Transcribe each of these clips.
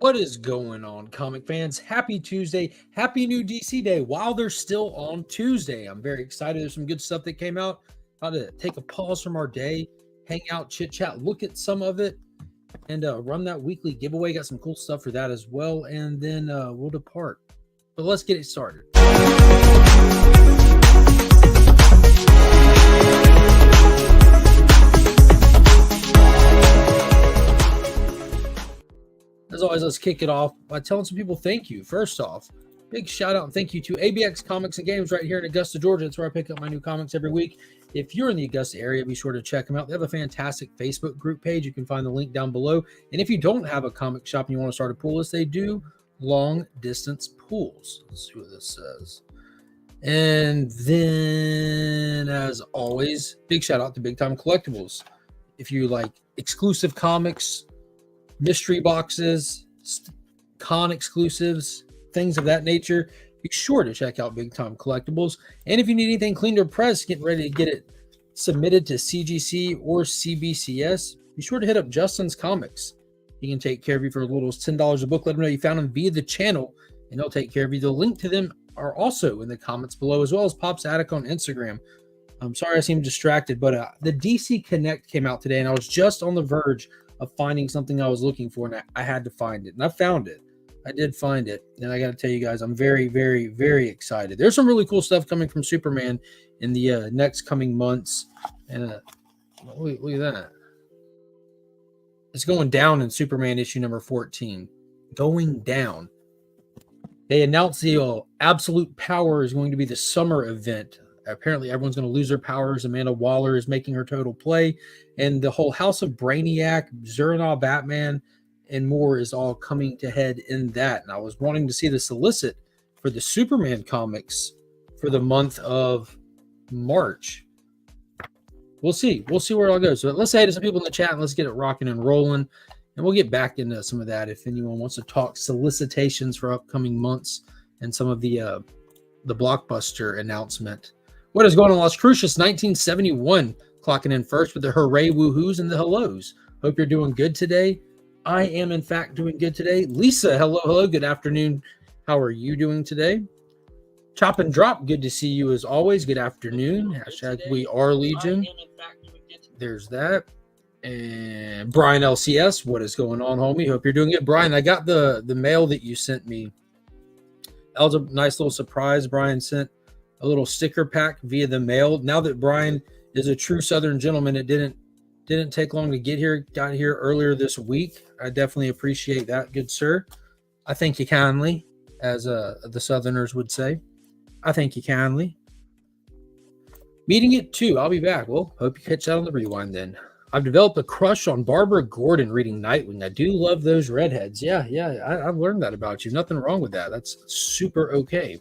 What is going on, comic fans? Happy Tuesday. Happy new DC Day while they're still on Tuesday. I'm very excited. There's some good stuff that came out. About to take a pause from our day, hang out, chit chat, look at some of it, and run that weekly giveaway. Got some cool stuff for that as well. And then we'll depart. But let's get it started. As always, let's kick it off by telling some people thank you. First off, big shout out and thank you to ABX Comics and Games right here in Augusta, Georgia. That's where I pick up my new comics every week. If you're in the Augusta area, be sure to check them out. They have a fantastic Facebook group page. You can find the link down below. And if you don't have a comic shop and you want to start a pool list, they do long distance pools. Let's see what this says. And then, as always, big shout out to Big Time Collectibles. If you like exclusive comics, mystery boxes, con exclusives, things of that nature, be sure to check out Big Time Collectibles. And if you need anything cleaned or pressed, getting ready to get it submitted to CGC or CBCS, be sure to hit up Justin's Comics. He can take care of you for as little as $10 a book. Let him know you found him via the channel, and he'll take care of you. The link to them are also in the comments below, as well as Pop's Attic on Instagram. I'm sorry I seem distracted, but the DC Connect came out today, and I was just on the verge of finding something I was looking for, and I had to find it, and I found it. I did find it, and I got to tell you guys, I'm very, very, very excited. There's some really cool stuff coming from Superman in the next coming months, and look at that. It's going down in Superman issue number 14. Going down. They announced the Absolute Power is going to be the summer event. Apparently, everyone's going to lose their powers. Amanda Waller is making her total play. And the whole House of Brainiac, Zurna Batman, and more is all coming to head in that. And I was wanting to see the solicit for the Superman comics for the month of March. We'll see. We'll see where it all goes. So let's say to some people in the chat and let's get it rocking and rolling. And we'll get back into some of that if anyone wants to talk solicitations for upcoming months and some of the Blockbuster announcement. What is going on, Las Crucias 1971, clocking in first with the hooray woohoos and the hellos. Hope you're doing good today. I am, in fact, doing good today. Lisa, hello, good afternoon. How are you doing today? Chop and Drop, good to see you as always. Good afternoon. Hashtag We Are Legion. There's that. And Brian LCS, what is going on, homie? Hope you're doing good. Brian, I got the mail that you sent me. That was a nice little surprise. Brian sent a little sticker pack via the mail. Now that Brian is a true Southern gentleman, it didn't take long to get here. Got here earlier this week. I definitely appreciate that, good sir. I thank you kindly, as the Southerners would say. I thank you kindly. Meeting it too. I'll be back. Well, hope you catch that on the rewind then. I've developed a crush on Barbara Gordon reading Nightwing. I do love those redheads. Yeah, I've learned that about you. Nothing wrong with that. That's super okay.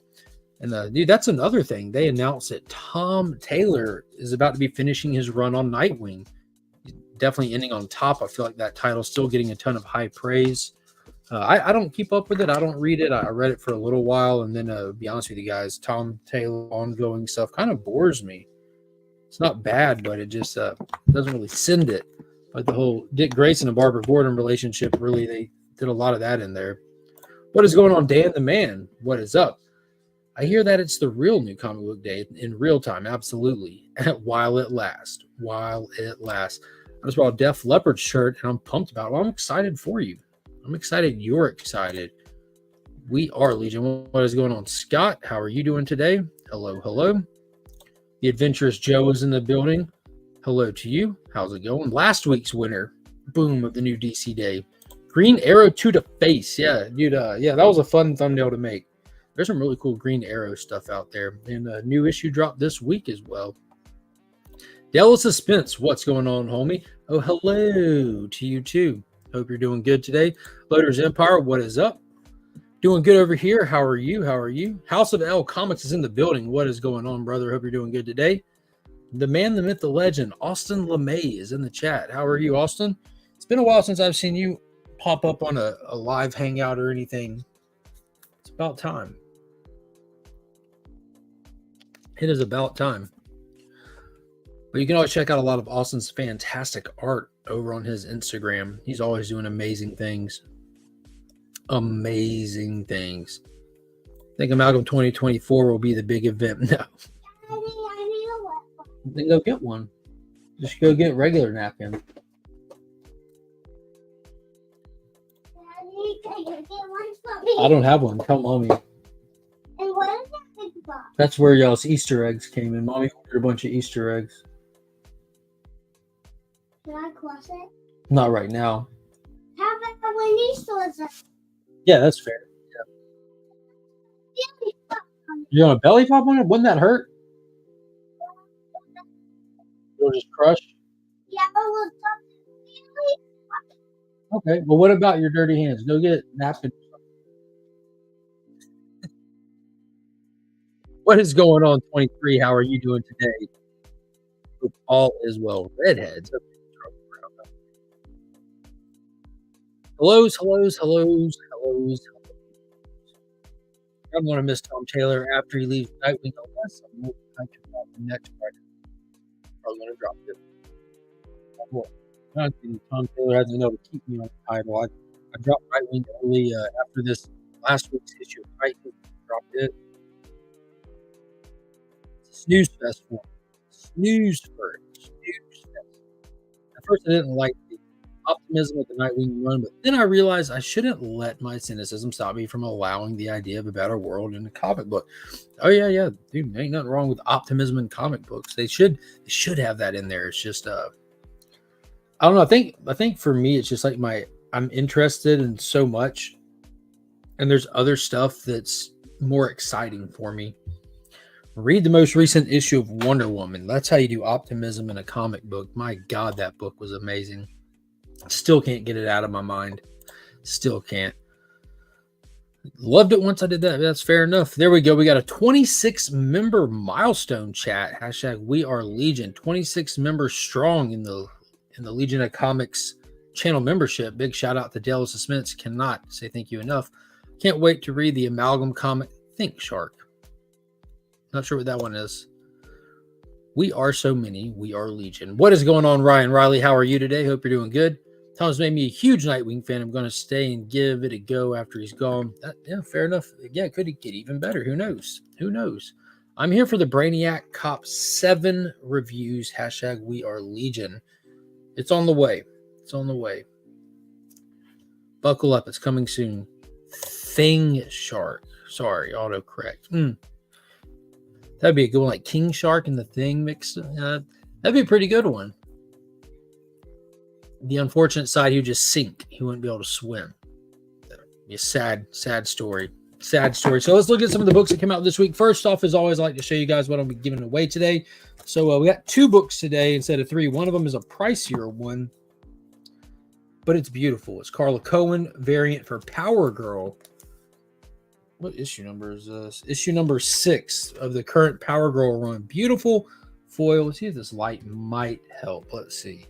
And dude, that's another thing. They announced that Tom Taylor is about to be finishing his run on Nightwing. He's definitely ending on top. I feel like that title's still getting a ton of high praise. I don't keep up with it. I don't read it. I read it for a little while, and then to be honest with you guys, Tom Taylor ongoing stuff kind of bores me. It's not bad, but it just doesn't really send it. Like the whole Dick Grayson and Barbara Gordon relationship, really, they did a lot of that in there. What is going on, Dan the Man? What is up? I hear that it's the real new comic book day in real time. Absolutely. While it lasts. While it lasts. I just bought a Def Leppard shirt, and I'm pumped about it. Well, I'm excited for you. I'm excited you're excited. We Are Legion. What is going on, Scott? How are you doing today? Hello, hello. The Adventurous Joe is in the building. Hello to you. How's it going? Last week's winner, boom, of the new DC Day. Green Arrow to the face. Yeah, dude. Yeah, that was a fun thumbnail to make. There's some really cool Green Arrow stuff out there. And a new issue dropped this week as well. Della Suspense. What's going on, homie? Oh, hello to you too. Hope you're doing good today. Loaders Empire. What is up? Doing good over here. How are you? How are you? House of L Comics is in the building. What is going on, brother? Hope you're doing good today. The man, the myth, the legend, Austin LeMay is in the chat. How are you, Austin? It's been a while since I've seen you pop up on a live hangout or anything. It's about time. It is about time. But you can always check out a lot of Austin's fantastic art over on his Instagram. He's always doing amazing things. amazing things. I think Amalgam 2024 will be the big event. No. Then go get one. Just go get regular napkin. I don't have one. Tell mommy. And what is that big box? That's where y'all's Easter eggs came in. Mommy ordered a bunch of Easter eggs. Can I cross it? Not right now. How about when these stores are? Yeah, that's fair. You're gonna belly pop on it? Wouldn't that hurt? You'll just crush? Yeah, but we'll Okay. Well, what about your dirty hands? Go get napkin. What is going on, 23? How are you doing today? Hope all is well. Redheads. Hellos. I'm going to miss Tom Taylor after he leaves Nightwing. Unless I'm going to drop the next Friday. I'm going to drop it. Tom Taylor hasn't been able to keep me on the title. I dropped Nightwing early after this last week's issue of Nightwing. Dropped it. Snooze fest for me. Snooze fest. At first, I didn't like the optimism of the Nightwing run, but then I realized I shouldn't let my cynicism stop me from allowing the idea of a better world in a comic book. Oh yeah, dude, ain't nothing wrong with optimism in comic books. They should have that in there. It's just I don't know. I think for me, it's just like I'm interested in so much, and there's other stuff that's more exciting for me. Read the most recent issue of Wonder Woman. That's how you do optimism in a comic book. My God, that book was amazing. Still can't get it out of my mind. Still can't. Loved it once I did that. That's fair enough. There we go. We got a 26-member milestone chat. # We Are Legion. 26 members strong in the Legion of Comics channel membership. Big shout out to Dale Suspense. Cannot say thank you enough. Can't wait to read the Amalgam comic Think Shark. Not sure what that one is. We are so many. We are Legion. What is going on, Ryan Riley? How are you today? Hope you're doing good. Tom's made me a huge Nightwing fan. I'm going to stay and give it a go after he's gone. Yeah, fair enough. Yeah, could he get even better? Who knows? I'm here for the Brainiac Cop 7 reviews. # We Are Legion. It's on the way. Buckle up. It's coming soon. Thing Shark. Sorry, autocorrect. That'd be a good one, like King Shark and the Thing mixed. That'd be a pretty good one. The unfortunate side, he would just sink. He wouldn't be able to swim. That'd be a sad story. Sad story. So let's look at some of the books that came out this week. First off, as always, I like to show you guys what I'll be giving away today. So we got 2 books today instead of 3. One of them is a pricier one, but it's beautiful. It's Carla Cohen variant for Power Girl. What issue number is this? Issue number 6 of the current Power Girl run. Beautiful foil. Let's see if this light might help. Let's see.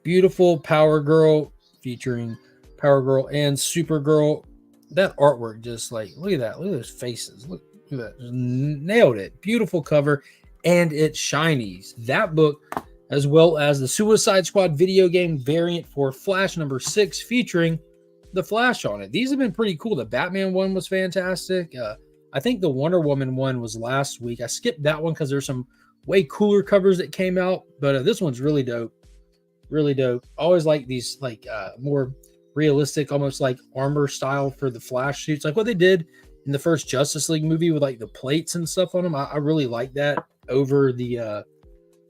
Beautiful Power Girl featuring Power Girl and Supergirl. That artwork just like, look at that. Look at those faces. Look at that. Just nailed it. Beautiful cover. And it's shinies. That book, as well as the Suicide Squad video game variant for Flash number 6 featuring the Flash on it. These have been pretty cool. The Batman one was fantastic. I think the Wonder Woman one was last week. I skipped that one because there's some way cooler covers that came out, but this one's really dope. Really dope. Always like these more realistic, almost like armor style for the Flash suits, like what they did in the first Justice League movie with like the plates and stuff on them. I really like that over the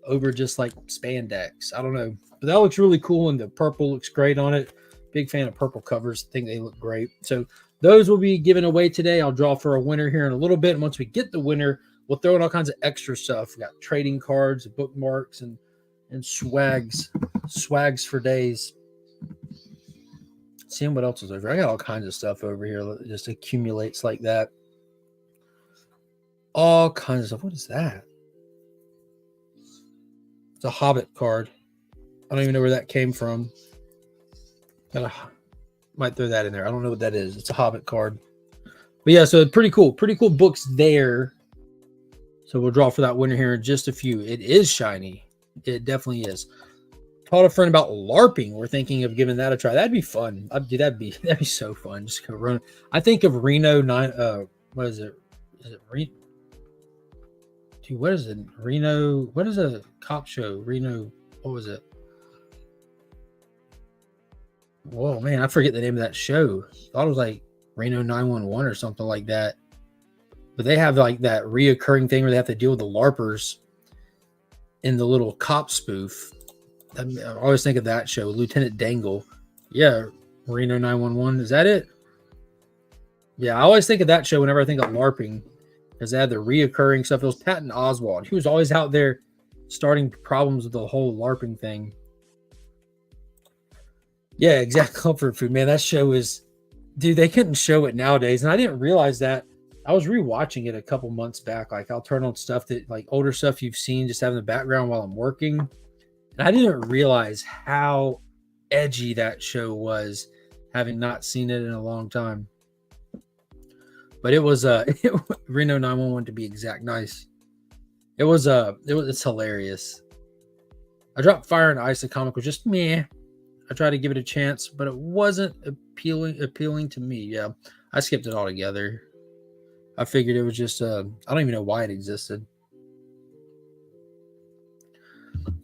over just like spandex. I don't know, but that looks really cool, and the purple looks great on it. Big fan of purple covers. Think they look great. So those will be given away today. I'll draw for a winner here in a little bit. And once we get the winner, we'll throw in all kinds of extra stuff. We got trading cards, bookmarks, and swags for days. Seeing what else is over. I got all kinds of stuff over here that just accumulates like that. All kinds of stuff. What is that? It's a Hobbit card. I don't even know where that came from. Might throw that in there. I don't know what that is. It's a Hobbit card. But yeah, so pretty cool. Pretty cool books there. So we'll draw for that winner here in just a few. It is shiny. It definitely is. Taught a friend about LARPing. We're thinking of giving that a try. That'd be fun. That'd be so fun. Just go run. I think of Reno 9. What is it? Is it Reno? Dude, what is it? Reno. What is a cop show? Reno. What was it? Whoa, man, I forget the name of that show. I thought it was like Reno 911 or something like that. But they have like that reoccurring thing where they have to deal with the LARPers in the little cop spoof. I always think of that show, Lieutenant Dangle. Yeah, Reno 911. Is that it? Yeah, I always think of that show whenever I think of LARPing because they had the reoccurring stuff. It was Patton Oswalt. He was always out there starting problems with the whole LARPing thing. Yeah, exact comfort food, man. That show is, dude, they couldn't show it nowadays. And I didn't realize that. I was rewatching it a couple months back. Like I'll turn on stuff that like older stuff you've seen just having the background while I'm working. And I didn't realize how edgy that show was, having not seen it in a long time. But it was Reno 911 to be exact. Nice. It's hilarious. I dropped Fire and Ice. The comic was just meh. I tried to give it a chance, but it wasn't appealing to me. Yeah, I skipped it altogether. I figured it was just I don't even know why it existed.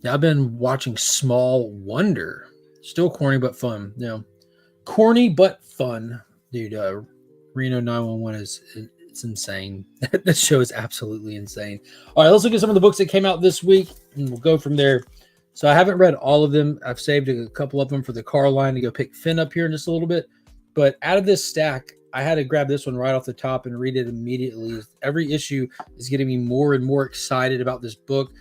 Yeah, I've been watching Small Wonder. Still corny but fun. You know, corny but fun, dude. Reno 911 it's insane. That show is absolutely insane. All right, let's look at some of the books that came out this week, and we'll go from there. So I haven't read all of them. I've saved a couple of them for the car line to go pick Finn up here in just a little bit. But out of this stack, I had to grab this one right off the top and read it immediately. Every issue is getting me more and more excited about this book,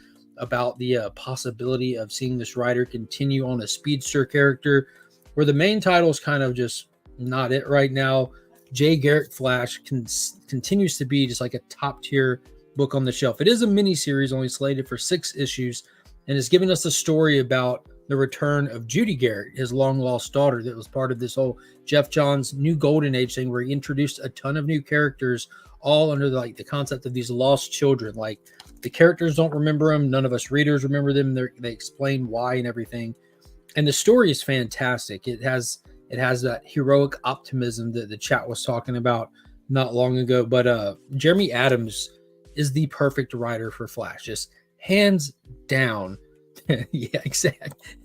about the possibility of seeing this writer continue on a speedster character, where the main title is kind of just not it right now. Jay Garrick Flash continues to be just like a top tier book on the shelf. It is a mini series, only slated for 6 issues, and it's giving us a story about the return of Judy Garrett, his long lost daughter, that was part of this whole Jeff Johns new golden age thing, where he introduced a ton of new characters, all under the concept of these lost children. Like the characters don't remember them, none of us readers remember them. They explain why and everything, and the story is fantastic. It has that heroic optimism that the chat was talking about not long ago. But Jeremy Adams is the perfect writer for Flash, just hands down. Yeah, exactly.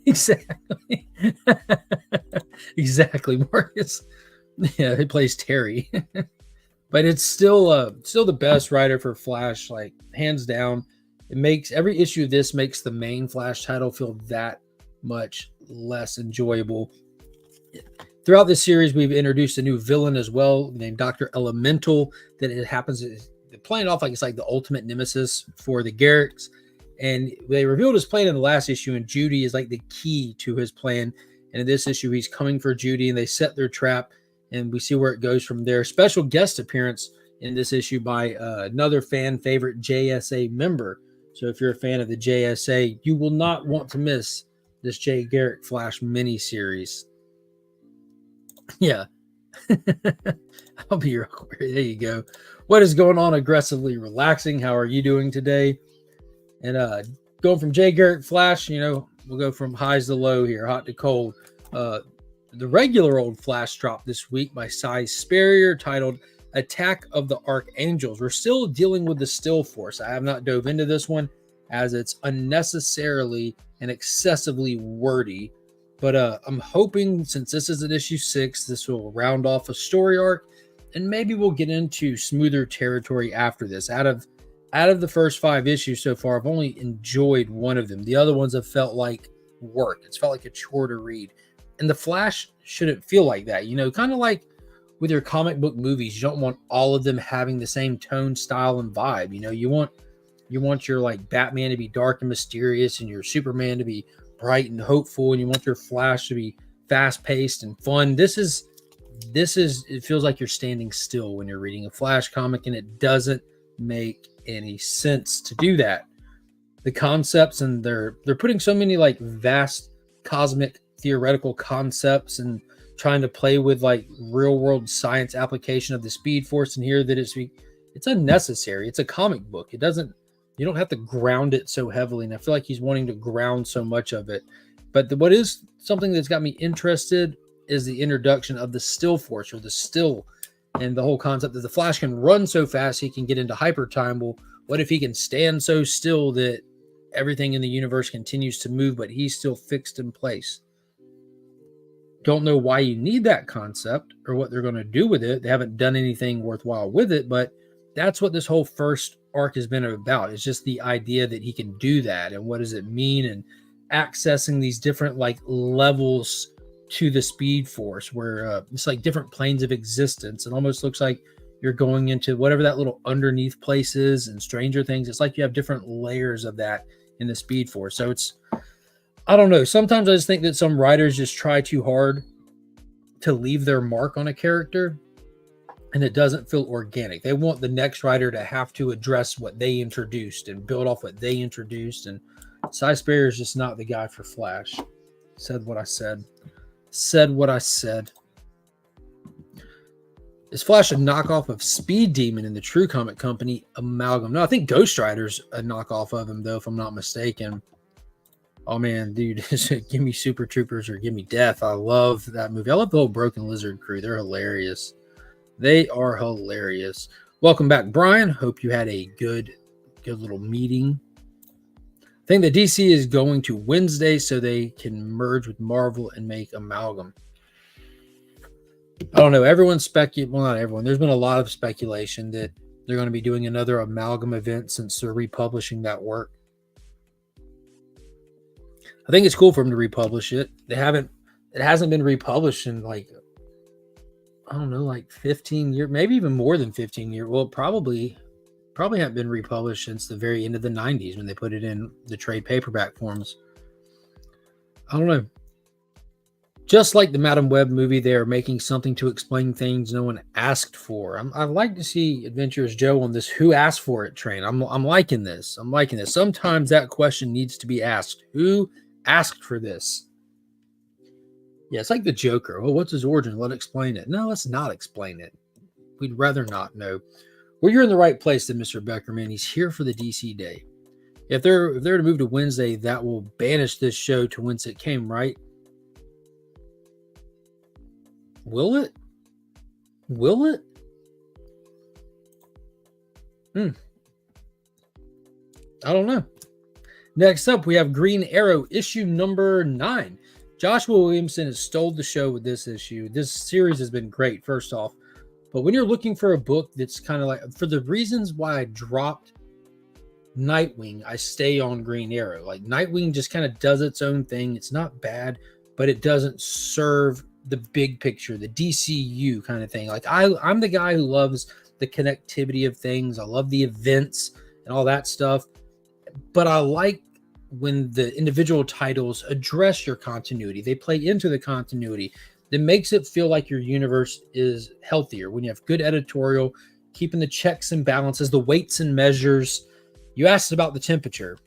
Exactly, Marcus. Yeah, he plays Terry. But it's still the best writer for Flash, like hands down. It makes every issue of this makes the main Flash title feel that much less enjoyable. Throughout this series, we've introduced a new villain as well, named Dr. Elemental, that it happens playing off like it's like the ultimate nemesis for the Garricks. And they revealed his plan in the last issue, and Judy is like the key to his plan. And in this issue, he's coming for Judy, and they set their trap, and we see where it goes from there. Special guest appearance in this issue by another fan favorite JSA member. So if you're a fan of the JSA, you will not want to miss this Jay Garrick Flash mini series. Yeah. I'll be real quick. There you go. What is going on? Aggressively relaxing. How are you doing today? And going from Jay Garrick Flash, we'll go from highs to low here, hot to cold. The regular old Flash drop this week by Cy Spurrier, titled Attack of the Archangels. We're still dealing with the Still Force. I have not dove into this one as it's unnecessarily and excessively wordy. But I'm hoping, since this is at issue 6, this will round off a story arc, and maybe we'll get into smoother territory after this. Out of the first 5 issues so far, I've only enjoyed one of them. The other ones have felt like work. It's felt like a chore to read. And the Flash shouldn't feel like that. Kind of like with your comic book movies, you don't want all of them having the same tone, style, and vibe. You want your like Batman to be dark and mysterious, and your Superman to be bright and hopeful, and you want your Flash to be fast-paced and fun. This is it feels like you're standing still when you're reading a Flash comic, and it doesn't make any sense to do that. The concepts, and they're putting so many like vast cosmic theoretical concepts and trying to play with like real world science application of the Speed Force in here, that it's unnecessary. It's a comic book. You don't have to ground it so heavily, and I feel like he's wanting to ground so much of it. But what is something that's got me interested is the introduction of the still force, or the still, and the whole concept that the Flash can run so fast he can get into hyper time. Well, what if he can stand so still that everything in the universe continues to move, but he's still fixed in place? Don't know why you need that concept or what they're going to do with it. They haven't done anything worthwhile with it, but that's what this whole first arc has been about. It's just the idea that he can do that, and what does it mean, and accessing these different like levels to the Speed Force, where it's like different planes of existence. It almost looks like you're going into whatever that little underneath place is in Stranger Things. It's like you have different layers of that in the Speed Force. So it's, I don't know. Sometimes I just think that some writers just try too hard to leave their mark on a character, and it doesn't feel organic. They want the next writer to have to address what they introduced and build off what they introduced. And Cy Sperry is just not the guy for Flash. Said what I said. Said what I said. Is Flash a knockoff of Speed Demon in the True Comic Company amalgam? No, I think Ghost Rider's a knockoff of him, though, if I'm not mistaken. Oh, man, dude, give me Super Troopers or give me Death. I love that movie. I love the whole Broken Lizard crew. They're hilarious. They are hilarious. Welcome back, Brian. Hope you had a good little meeting. I think the DC is going to Wednesday so they can merge with Marvel and make amalgam. I don't know. Everyone's speculating. Well, not everyone. There's been a lot of speculation that they're going to be doing another amalgam event since they're republishing that work. I think it's cool for them to republish it. It hasn't been republished in like, I don't know, like 15 years, maybe even more than 15 years. Well, probably haven't been republished since the very end of the 90s when they put it in the trade paperback forms. I don't know. Just like the Madam Web movie, they are making something to explain things no one asked for. I'd like to see Adventurous Joe on this "Who asked for it" train. I'm liking this. I'm liking this. Sometimes that question needs to be asked. Who asked for this? Yeah, it's like the Joker. Oh, what's his origin? Let's explain it. No, let's not explain it. We'd rather not know. Well, you're in the right place then, Mr. Beckerman. He's here for the DC Day. If they're to move to Wednesday, that will banish this show to whence it came, right? Will it? Will it? I don't know. Next up, we have Green Arrow, issue number 9. Joshua Williamson has stole the show with this issue. This series has been great, first off. But when you're looking for a book that's kind of like, for the reasons why I dropped Nightwing, I stay on Green Arrow. Like, Nightwing just kind of does its own thing. It's not bad, but it doesn't serve the big picture, the DCU kind of thing. Like, I'm the guy who loves the connectivity of things. I love the events and all that stuff. But I like when the individual titles address your continuity. They play into the continuity. That makes it feel like your universe is healthier. When you have good editorial, keeping the checks and balances, the weights and measures. You asked about the temperature.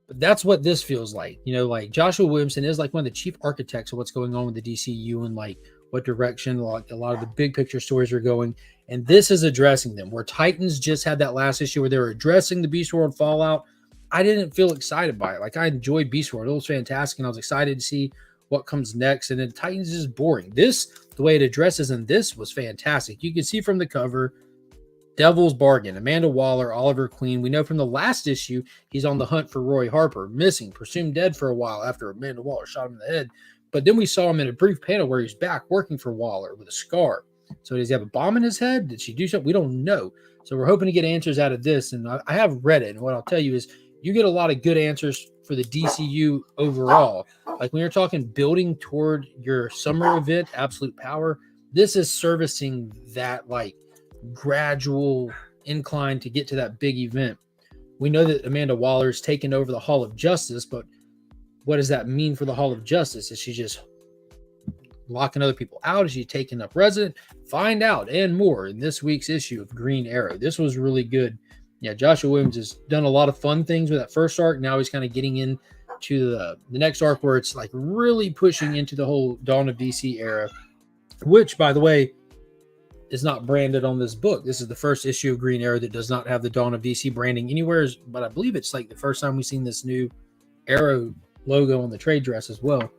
But that's what this feels like. You know, like Joshua Williamson is like one of the chief architects of what's going on with the DCU and like what direction like a lot of the big picture stories are going. And this is addressing them. Where Titans just had that last issue where they were addressing the Beast World fallout. I didn't feel excited by it. Like, I enjoyed Beast World. It was fantastic. And I was excited to see what comes next. And then Titans is boring. This, the way it addresses in this was fantastic. You can see from the cover, Devil's Bargain, Amanda Waller, Oliver Queen. We know from the last issue, he's on the hunt for Roy Harper, missing, presumed dead for a while after Amanda Waller shot him in the head. But then we saw him in a brief panel where he's back working for Waller with a scar. So does he have a bomb in his head? Did she do something? We don't know. So we're hoping to get answers out of this. And I have read it. And what I'll tell you is you get a lot of good answers for the DCU overall. Like when you're talking building toward your summer event, Absolute Power, this is servicing that like gradual incline to get to that big event. We know that Amanda Waller's taken over the Hall of Justice, but what does that mean for the Hall of Justice? Is she just locking other people out? Is she taking up resident? Find out and more in this week's issue of Green Arrow. This was really good. Yeah, Joshua Williams has done a lot of fun things with that first arc. Now he's kind of getting into the next arc where it's like really pushing into the whole Dawn of DC era, which, by the way, is not branded on this book. This is the first issue of Green Arrow that does not have the Dawn of DC branding anywhere, but I believe it's like the first time we've seen this new Arrow logo on the trade dress as well.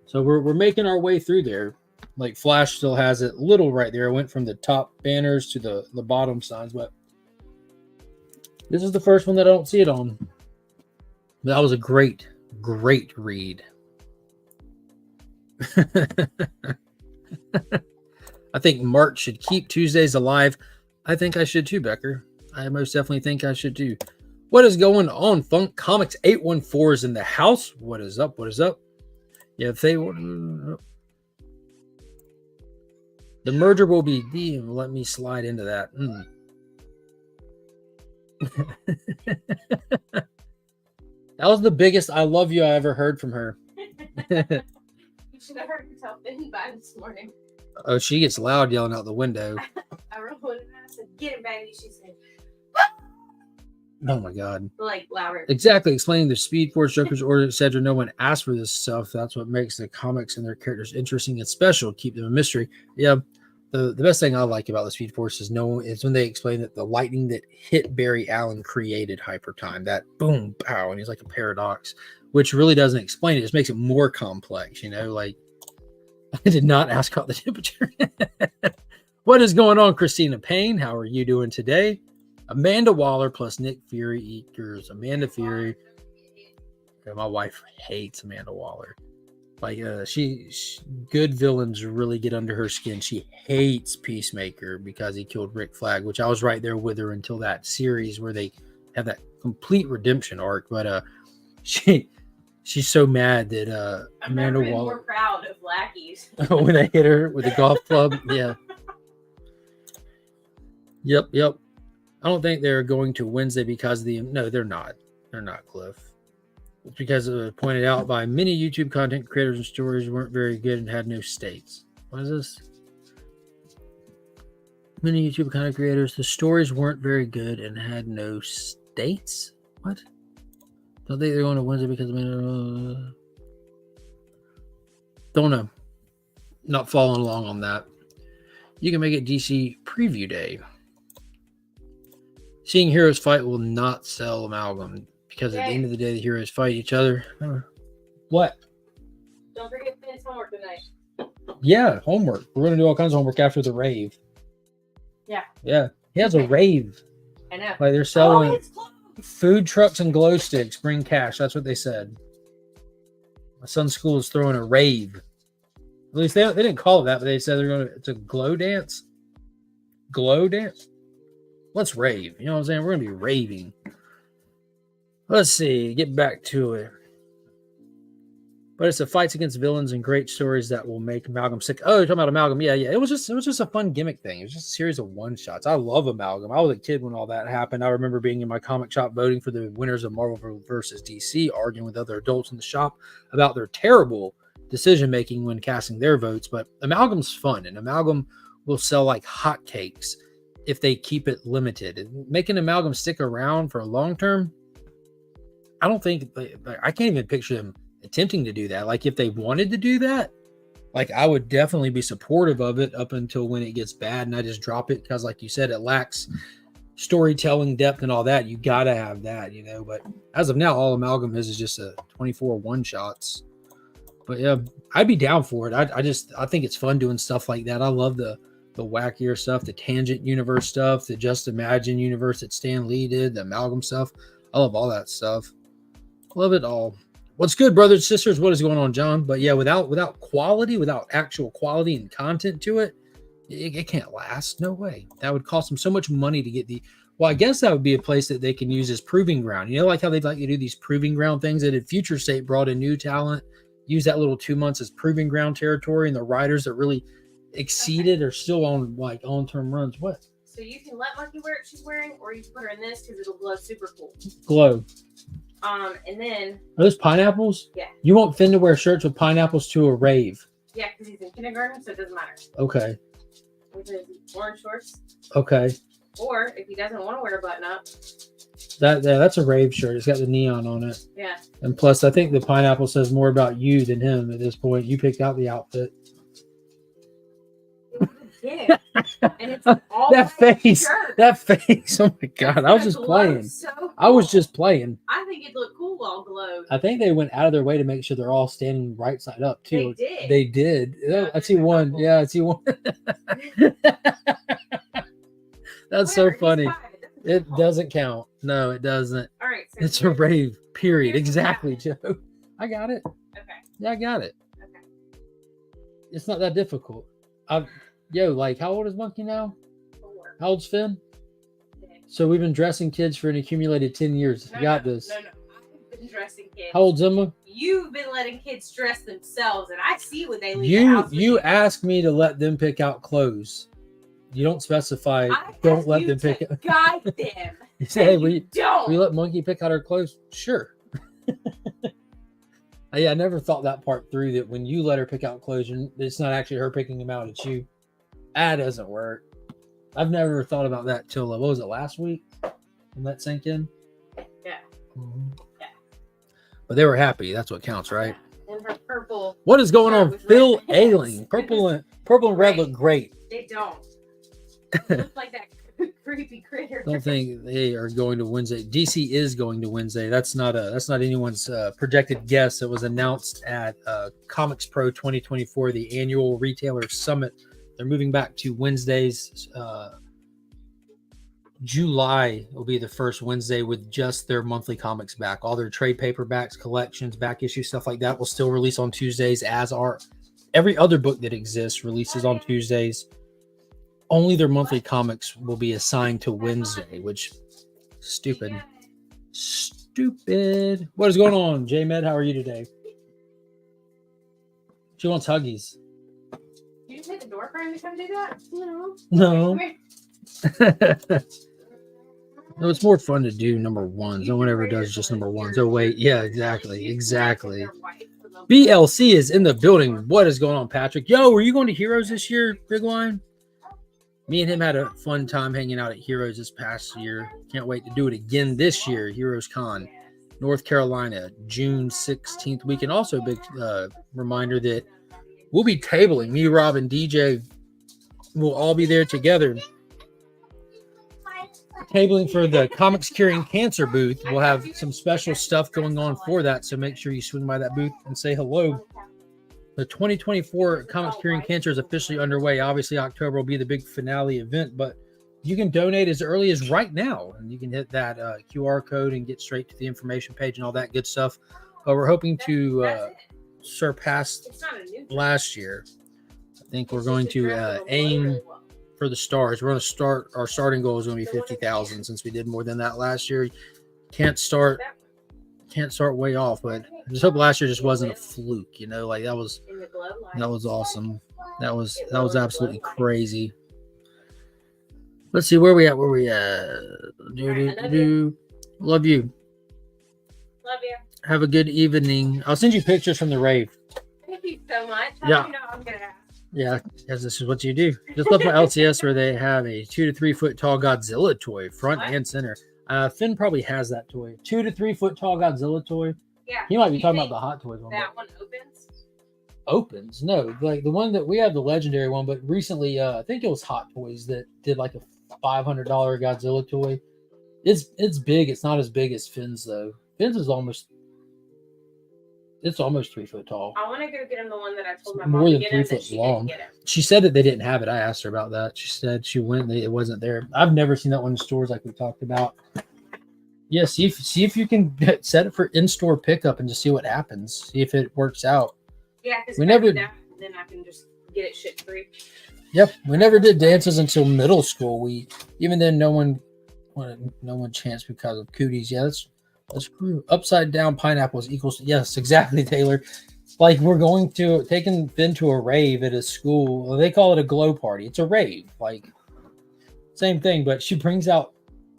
So we're making our way through there. Like Flash still has it little right there. I went from the top banners to the bottom signs, but this is the first one that I don't see it on. That was a great read. I think March should keep Tuesdays alive. I think I should too, Becker. I most definitely think I should too. What is going on? Funk Comics 814 is in the house. What is up? What is up? Yeah, if they the merger will be let me slide into that. That was the biggest I love you I ever heard from her. You should have heard yourself thinking by this morning. Oh, she gets loud yelling out the window. I rolled it and I said, "Get it, baby." She said, Oh my god. like louder. Exactly. Explaining the Speed Force, Joker's Order, etc. No one asked for this stuff. That's what makes the comics and their characters interesting and special. Keep them a mystery. Yeah. The best thing I like about the Speed Force is when they explain that the lightning that hit Barry Allen created Hyper Time. That boom, pow, and he's like a paradox, which really doesn't explain it. It just makes it more complex, like I did not ask about the temperature. What is going on, Christina Payne? How are you doing today? Amanda Waller plus Nick Fury equals Amanda Fury. Okay, my wife hates Amanda Waller. Like she good villains really get under her skin. She hates Peacemaker because he killed Rick Flag, which I was right there with her until that series where they have that complete redemption arc. But she's so mad that Amanda Waller more proud of lackeys when they hit her with a golf club. Yeah. Yep. I don't think they're going to Wednesday because no, they're not. They're not, Cliff. It's because it was pointed out by many YouTube content creators and stories weren't very good and had no stakes. What is this? Many YouTube content creators, the stories weren't very good and had no stakes? What? Don't think they're going to Wednesday because don't know. Not following along on that. You can make it DC preview day. Seeing heroes fight will not sell Amalgam because at the end of the day, the heroes fight each other. What? Don't forget to finish homework tonight. Yeah, homework. We're going to do all kinds of homework after the rave. Yeah. He has a rave. I know. Like they're selling food trucks and glow sticks. Bring cash. That's what they said. My son's school is throwing a rave. At least they didn't call it that, but they said it's a glow dance. Glow dance? Let's rave. You know what I'm saying? We're going to be raving. Let's see. Get back to it. But it's the fights against villains and great stories that will make Amalgam sick. Oh, you're talking about Amalgam. Yeah. It was just a fun gimmick thing. It was just a series of one-shots. I love Amalgam. I was a kid when all that happened. I remember being in my comic shop voting for the winners of Marvel versus DC, arguing with other adults in the shop about their terrible decision-making when casting their votes. But Amalgam's fun, and Amalgam will sell like hotcakes if they keep it limited. Making Amalgam stick around for a long term, I don't think I can't even picture them attempting to do that. Like if they wanted to do that, like I would definitely be supportive of it up until when it gets bad and I just drop it because, like you said, it lacks storytelling depth and all that. You gotta have that, But as of now, all Amalgam is just a 24 one-shots. But yeah, I'd be down for it. I think it's fun doing stuff like that. I love the wackier stuff, the Tangent universe stuff, the Just Imagine universe that Stan Lee did, the Amalgam stuff. I love all that stuff. Love it all. What's good, brothers and sisters? What is going on, John? But yeah, without quality, without actual quality and content to it, it can't last. No way. That would cost them so much money to get well, I guess that would be a place that they can use as proving ground. Like how they'd like to do these proving ground things. They did Future State, brought in new talent, use that little 2 months as proving ground territory, and the writers that really exceeded are still on like on-term runs. What? So you can let Monkey wear what she's wearing, or you can put her in this because it'll glow super cool. Glow. And then Are those pineapples? Yeah. You want Finn to wear shirts with pineapples to a rave? Yeah, because he's in kindergarten, so it doesn't matter. Okay. With his orange shorts. Okay. Or if he doesn't want to wear a button up. That's a rave shirt. It's got the neon on it. Yeah. And plus, I think the pineapple says more about you than him at this point. You picked out the outfit. Yeah. And it's all that face. shirt. That face. Oh my God. I was just playing. So cool. I was just playing. I think it'd look cool school all glowed. I think they went out of their way to make sure they're all standing right side up too. They did. They did. Yeah, I see one. couple. Yeah, I see one. That's so Whatever, funny. he's fine. It doesn't count. No, it doesn't. All right. So It's a rave. Period. here's what Exactly, Joe. I got it. Okay. Yeah, I got it. Okay. It's not that difficult. Like, how old is Monkey now? 4. How old's Finn? Okay. So we've been dressing kids for an accumulated 10 years. I got this. No. I've been dressing kids. How old's Emma? You've been letting kids dress themselves, and I see what they leave the house with You asked me to let them pick out clothes. You don't specify. Don't let them pick out. Guide them. You say, hey, we don't. we let Monkey pick out her clothes? Sure. Yeah, I never thought that part through, that when you let her pick out clothes, it's not actually her picking them out, it's you. That doesn't work. I've never thought about that till, what was it, last week? When that sank in? Yeah. Mm-hmm. Yeah. But they were happy. That's what counts, right? And her purple. What is going on? with Phil red pants. Ailing. Purple and red look great. They don't. They look like that creepy critter. I don't think they are going to Wednesday. DC is going to Wednesday. That's not anyone's projected guess. It was announced at Comics Pro 2024, the annual retailer summit. They're moving back to Wednesdays. July will be the first Wednesday with just their monthly comics back. All their trade paperbacks, collections, back issue, stuff like that will still release on Tuesdays, as are every other book that exists releases on Tuesdays. Only their monthly comics will be assigned to Wednesday, which stupid. What is going on, J-Med? How are you today? She wants Huggies. You just hit the door frame to come do that? No. No, it's more fun to do number ones. No one ever does just number ones. Oh, wait. Yeah, exactly. BLC is in the building. What is going on, Patrick? Yo, were you going to Heroes this year, Big Line? Me and him had a fun time hanging out at Heroes this past year. Can't wait to do it again this year. Heroes Con, North Carolina, June 16th weekend. Also, a big reminder that we'll be tabling. Me, Rob, and DJ will all be there together. Tabling for the Comics Curing Cancer booth. We'll have some special stuff going on for that, so make sure you swing by that booth and say hello. The 2024 Comics Curing Cancer is officially underway. Obviously, October will be the big finale event, but you can donate as early as right now, and you can hit that QR code and get straight to the information page and all that good stuff. But we're hoping to surpass last year. I think we're going to aim for the stars. We're going to start. Our starting goal is going to be 50,000 since we did more than that last year. Can't start way off, but I just hope last year just wasn't a fluke. Like that was awesome. That was absolutely crazy. Let's see where we at. Love you. Have a good evening. I'll send you pictures from the rave. Thank you so much. Yeah. You know I'm gonna ask. Yeah, because this is what you do. Just left my LCS where they have a 2 to 3 foot tall Godzilla toy, front and center. Finn probably has that toy. 2 to 3 foot tall Godzilla toy. Yeah. He might be talking about the Hot Toys one. That one opens? Opens? No, like the one that we have, the legendary one, but recently, I think it was Hot Toys that did like a $500 Godzilla toy. It's big. It's not as big as Finn's though. Finn's is almost 3 foot tall. I want to go get him the one that I told my More mom than to get 3 him, that foot she long. didn't get him. She said that they didn't have it. I asked her about that. She said she went. It wasn't there. I've never seen that one in stores like we talked about. Yeah, see if you can set it for in-store pickup and just see what happens. See if it works out. Yeah, because we never. That, then I can just get it shit free. Yep, we never did dances until middle school. Even then no one chanced because of cooties. Yeah, that's true. Upside down pineapples equals yes, exactly, Taylor. Like we're taking Finn to a rave at a school. Well, they call it a glow party. It's a rave, like same thing. But she brings out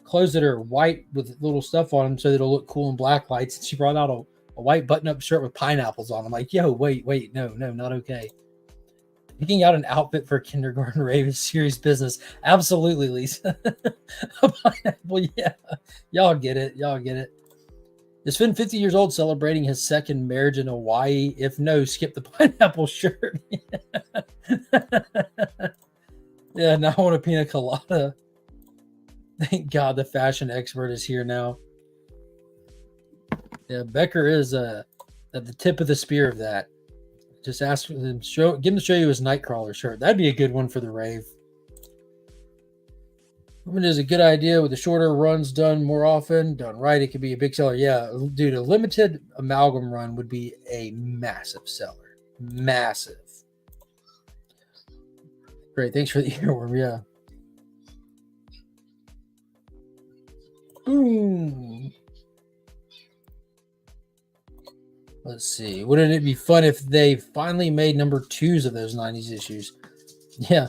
clothes that are white with little stuff on them so that it'll look cool in black lights. And she brought out a white button-up shirt with pineapples on. I'm like, yo, wait, no, not okay. Picking out an outfit for a kindergarten rave is serious business. Absolutely, Lisa. A pineapple, yeah. Y'all get it. Is Finn 50 years old celebrating his second marriage in Hawaii? If no, skip the pineapple shirt. Yeah, now I want a pina colada. Thank God the fashion expert is here now. Yeah, Becker is at the tip of the spear of that. Just ask him, get him to show you his Nightcrawler shirt. That'd be a good one for the rave. Limit is a good idea with the shorter runs done more often. Done right, it could be a big seller. Yeah, dude, a limited amalgam run would be a massive seller. Massive. Great, thanks for the earworm. Yeah. Boom. Let's see. Wouldn't it be fun if they finally made number 2s of those 90s issues? Yeah.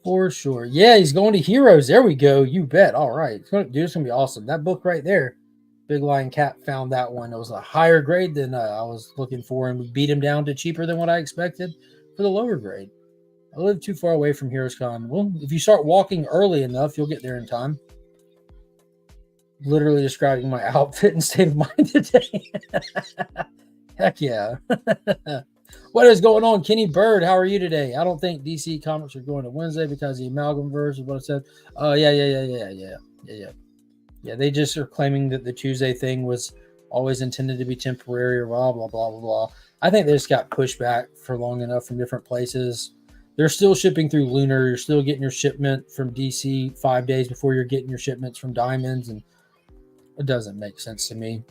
For sure. Yeah, he's going to Heroes. There we go. You bet. All right. Dude, it's going to be awesome. That book right there, Big Lion Cat found that one. It was a higher grade than I was looking for, and we beat him down to cheaper than what I expected for the lower grade. I live too far away from Heroes Con. Well, if you start walking early enough, you'll get there in time. Literally describing my outfit and state of mind today. Heck yeah. What is going on, Kenny Bird? How are you today? I don't think DC Comics are going to Wednesday because the amalgam verse is what it said. Yeah, they just are claiming that the Tuesday thing was always intended to be temporary or blah, blah, blah, blah, blah. I think they just got pushed back for long enough from different places. They're still shipping through Lunar. You're still getting your shipment from DC 5 days before you're getting your shipments from Diamonds, and it doesn't make sense to me.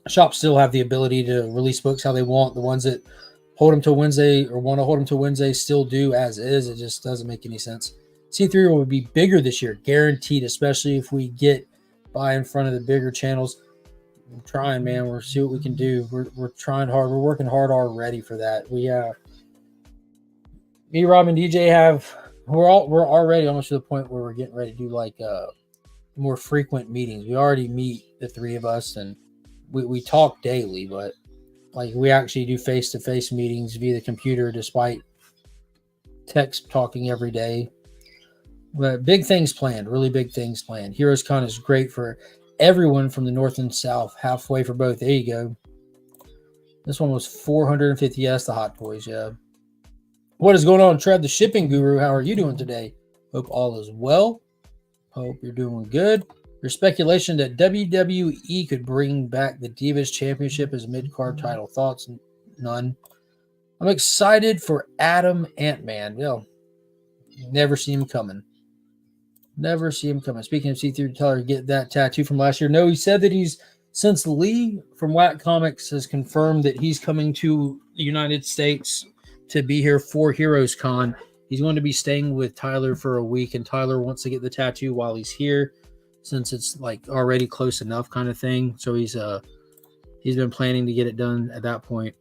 Shops still have the ability to release books how they want. The ones that hold them till Wednesday or want to hold them till Wednesday still do as is. It just doesn't make any sense. C3 will be bigger this year, guaranteed, especially if we get by in front of the bigger channels. I'm trying, man. We'll see what we can do. We're trying hard. We're working hard already for that. Me, Rob, and DJ we're already almost to the point where we're getting ready to do like more frequent meetings. We already meet, the three of us, and we talk daily, but like we actually do face-to-face meetings via the computer despite text talking every day. But big things planned, really big things planned. Heroes Con is great for everyone from the north and south, halfway for both. There you go. This one was 450. Yes, the Hot Toys, yeah. What is going on, Trev, the shipping guru? How are you doing today? Hope all is well. Hope you're doing good. There's speculation that WWE could bring back the Divas Championship as a mid-card title. Thoughts? None. I'm excited for Adam Ant-Man. Never see him coming. Never see him coming. Speaking of C3, tell her to get that tattoo from last year. No, he said that since Lee from Whack Comics has confirmed that he's coming to the United States to be here for Heroes Con, he's going to be staying with Tyler for a week, and Tyler wants to get the tattoo while he's here, since it's like already close enough kind of thing. So he's been planning to get it done at that point.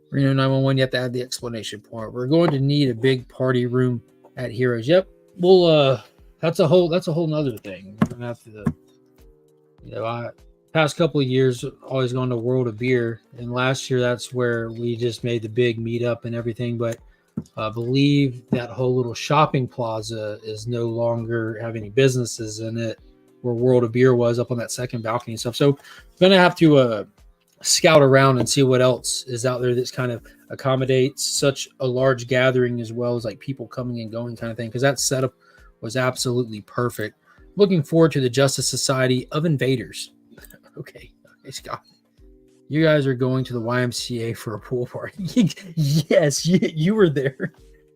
Reno 911, you have to add the explanation point. We're going to need a big party room at Heroes. Yep. Well, that's a whole nother thing. We're gonna have to, past couple of years always gone to World of Beer, and last year that's where we just made the big meetup and everything, but I believe that whole little shopping plaza is no longer have any businesses in it where World of Beer was up on that second balcony and stuff. So I'm going to have to scout around and see what else is out there that's kind of accommodates such a large gathering, as well as like people coming and going kind of thing, because that setup was absolutely perfect. Looking forward to the Justice Society of Invaders. Okay, Scott. You guys are going to the YMCA for a pool party. Yes, you were there.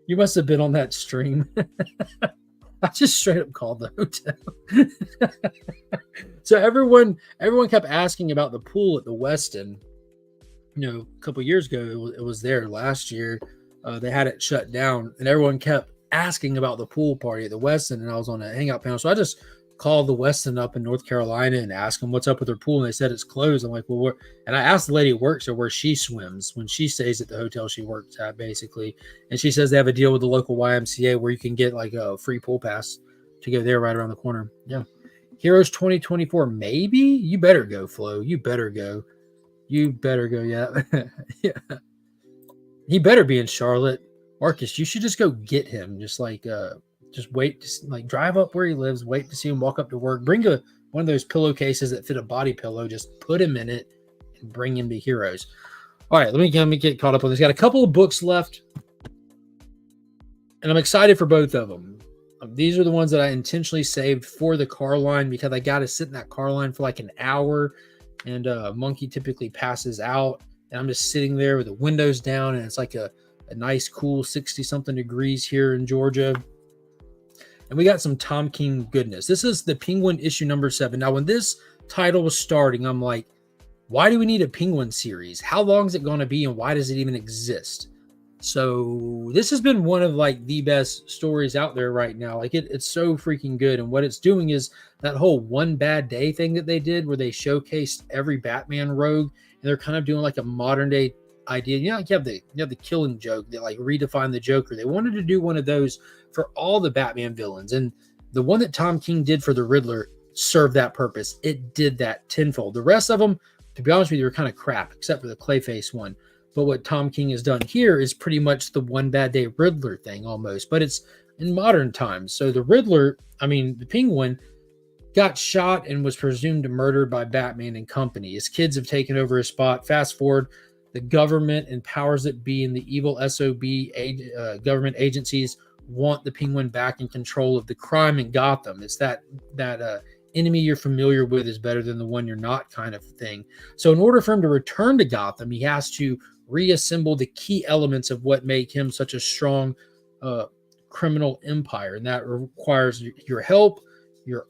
You must have been on that stream. I just straight up called the hotel. So everyone kept asking about the pool at the Westin. A couple years ago, it was there. Last year, they had it shut down, and everyone kept asking about the pool party at the Westin, and I was on a hangout panel. So I just called the Westin up in North Carolina and asked them what's up with their pool, and they said it's closed. I'm like, well, where? And I asked the lady who works there where she swims when she stays at the hotel she works at, basically. And she says they have a deal with the local YMCA where you can get like a free pool pass to go there right around the corner. Yeah. Heroes 2024, maybe? You better go, Flo. You better go. Yeah. Yeah. He better be in Charlotte. Marcus, you should just go get him. Just wait, drive up where he lives, wait to see him walk up to work, bring one of those pillowcases that fit a body pillow, just put him in it and bring him to Heroes. All right, let me get caught up on this. Got a couple of books left, and I'm excited for both of them. These are the ones that I intentionally saved for the car line because I got to sit in that car line for like an hour, and Monkey typically passes out, and I'm just sitting there with the windows down, and it's like a nice, cool 60-something degrees here in Georgia. And we got some Tom King goodness. This is the Penguin issue number 7. Now, when this title was starting, I'm like, why do we need a Penguin series? How long is it going to be, and why does it even exist? So this has been one of like the best stories out there right now. Like it's so freaking good. And what it's doing is that whole One Bad Day thing that they did where they showcased every Batman rogue, and they're kind of doing like a modern day idea. You know, like you have the Killing Joke that like redefined the Joker. They wanted to do one of those for all the Batman villains. And the one that Tom King did for the Riddler served that purpose. It did that tenfold. The rest of them, to be honest with you, were kind of crap, except for the Clayface one. But what Tom King has done here is pretty much the One Bad Day Riddler thing almost, but it's in modern times. So the Riddler, the Penguin, got shot and was presumed murdered by Batman and company. His kids have taken over his spot. Fast forward, the government and powers that be and the evil SOB government agencies want the Penguin back in control of the crime in Gotham. It's that enemy you're familiar with is better than the one you're not kind of thing. So in order for him to return to Gotham, he has to reassemble the key elements of what make him such a strong criminal empire, and that requires your help, your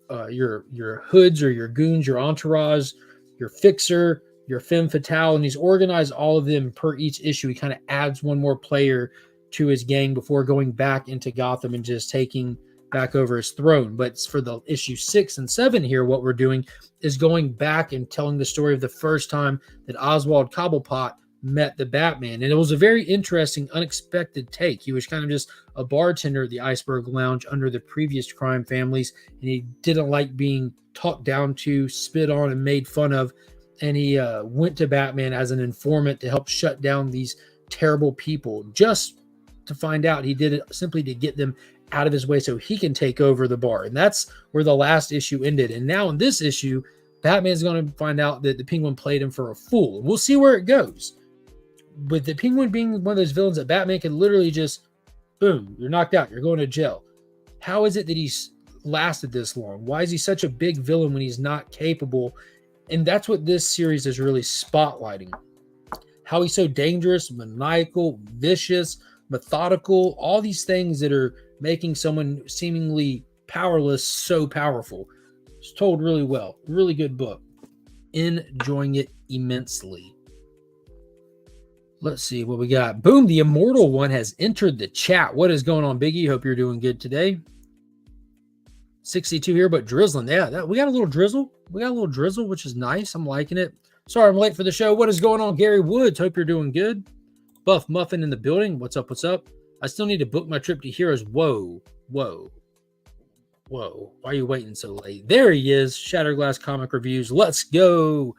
hoods or your goons, your entourage, your fixer, your femme fatale, and he's organized all of them per each issue. He kind of adds one more player to his gang before going back into Gotham and just taking back over his throne. But for the issue 6 and 7 here, what we're doing is going back and telling the story of the first time that Oswald Cobblepot met the Batman. And it was a very interesting, unexpected take. He was kind of just a bartender at the Iceberg Lounge under the previous crime families, and he didn't like being talked down to, spit on, and made fun of. And he went to Batman as an informant to help shut down these terrible people, just to find out he did it simply to get them out of his way so he can take over the bar. And that's where the last issue ended. And now in this issue, Batman's going to find out that the Penguin played him for a fool. We'll see where it goes. With the Penguin being one of those villains that Batman can literally just, boom, you're knocked out, you're going to jail. How is it that he's lasted this long? Why is he such a big villain when he's not capable? And that's what this series is really spotlighting. How he's so dangerous, maniacal, vicious, methodical, all these things that are making someone seemingly powerless so powerful. It's told really well. Really good book. Enjoying it immensely. Let's see what we got. Boom, the Immortal One has entered the chat. What is going on, Biggie? Hope you're doing good today. 62 here, but drizzling. Yeah, we got a little drizzle. We got a little drizzle, which is nice. I'm liking it. Sorry, I'm late for the show. What is going on, Gary Woods? Hope you're doing good. Buff Muffin in the building. What's up? What's up? I still need to book my trip to Heroes. Whoa. Why are you waiting so late? There he is. Shatterglass Comic Reviews. Let's go.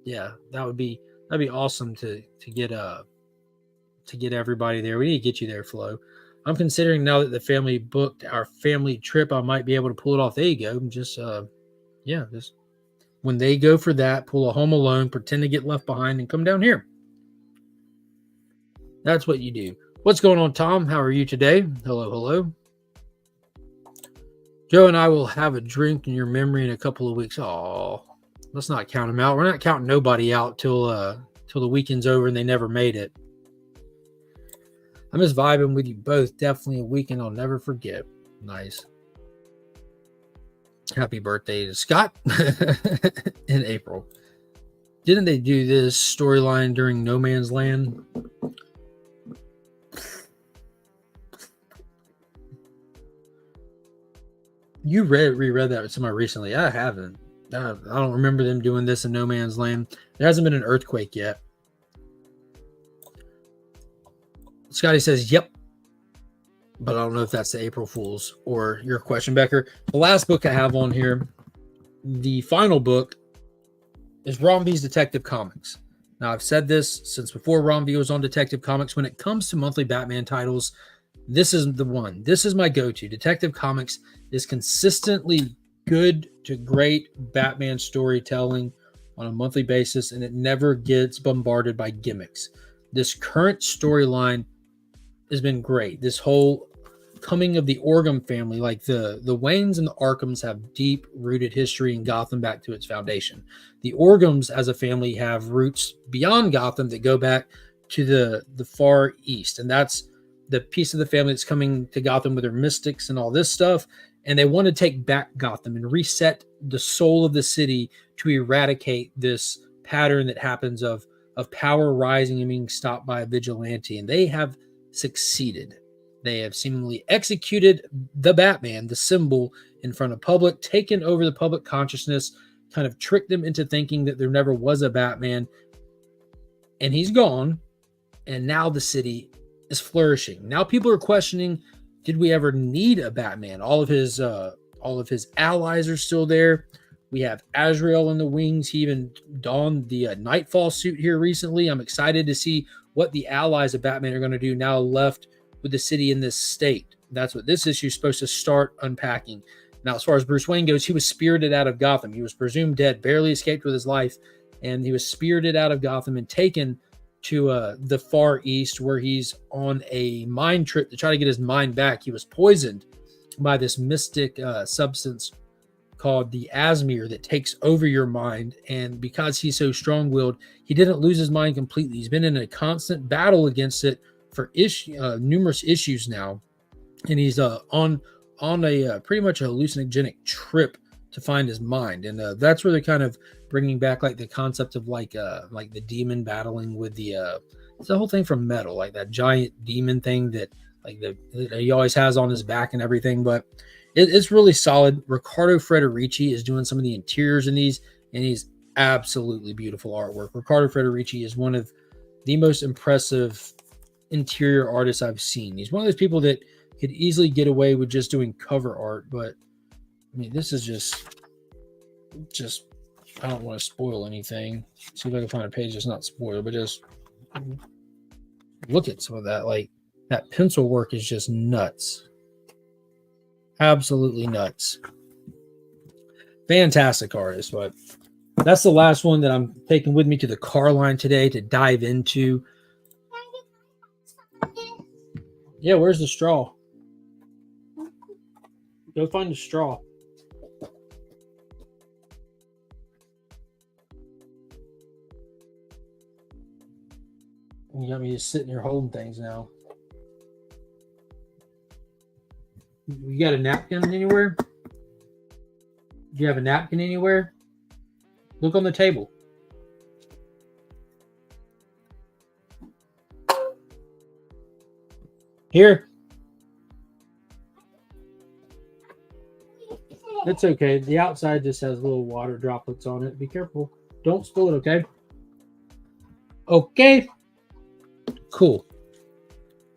Yeah, that'd be awesome to get everybody there. We need to get you there, Flo. I'm considering now that the family booked our family trip, I might be able to pull it off. There you go. Just when they go for that, pull a Home Alone, pretend to get left behind, and come down here. That's what you do. What's going on, Tom? How are you today? Hello. Joe and I will have a drink in your memory in a couple of weeks. Oh, let's not count them out. We're not counting nobody out till the weekend's over and they never made it. I'm just vibing with you both. Definitely a weekend I'll never forget. Nice. Happy birthday to Scott in April. Didn't they do this storyline during No Man's Land? You reread that with somebody recently. I haven't. I don't remember them doing this in No Man's Land. There hasn't been an earthquake yet. Scotty says, yep. But I don't know if that's the April Fool's or your question, Becker. The last book I have on here, the final book, is Ron V's Detective Comics. Now, I've said this since before Ron V was on Detective Comics. When it comes to monthly Batman titles, this is the one. This is my go-to. Detective Comics is consistently good to great Batman storytelling on a monthly basis, and it never gets bombarded by gimmicks. This current storyline has been great. This whole coming of the Orgham family. Like the Waynes and the Arkhams have deep rooted history in Gotham back to its foundation. The Orghams as a family have roots beyond Gotham that go back to the far east. And that's the piece of the family that's coming to Gotham with their mystics and all this stuff. And they want to take back Gotham and reset the soul of the city to eradicate this pattern that happens of power rising and being stopped by a vigilante. And they have succeeded. They have seemingly executed the Batman, the symbol, in front of public, taken over the public consciousness, kind of tricked them into thinking that there never was a Batman. And he's gone. And now the city is flourishing. Now people are questioning, did we ever need a Batman? All of his allies are still there. We have Azrael in the wings. He even donned the Nightfall suit here recently. I'm excited to see what the allies of Batman are going to do now left with the city in this state. That's what this issue is supposed to start unpacking. Now, as far as Bruce Wayne goes, he was spirited out of Gotham. He was presumed dead, barely escaped with his life, and he was spirited out of Gotham and taken to the far east, where he's on a mind trip to try to get his mind back. He was poisoned by this mystic substance called the Asmere that takes over your mind. And because he's so strong-willed, he didn't lose his mind completely. He's been in a constant battle against it for numerous issues now. And he's on a pretty much a hallucinogenic trip to find his mind. And that's where they're kind of bringing back like the concept of like the demon battling with it's the whole thing from Metal, like that giant demon thing that he always has on his back and everything. But it's really solid. Riccardo Federici is doing some of the interiors in these, and he's absolutely beautiful artwork. Riccardo Federici is one of the most impressive interior artists I've seen. He's one of those people that could easily get away with just doing cover art, but I mean, this is just I don't want to spoil anything. See if I can find a page that's not spoiled, but just look at some of that. Like that pencil work is just nuts. Absolutely nuts. Fantastic artist. But that's the last one that I'm taking with me to the car line today to dive into. Yeah, where's the straw? Go find the straw. You got me just sitting here holding things now. You got a napkin anywhere? Do you have a napkin anywhere? Look on the table. Here. It's okay. The outside just has little water droplets on it. Be careful. Don't spill it, okay? Okay. Cool.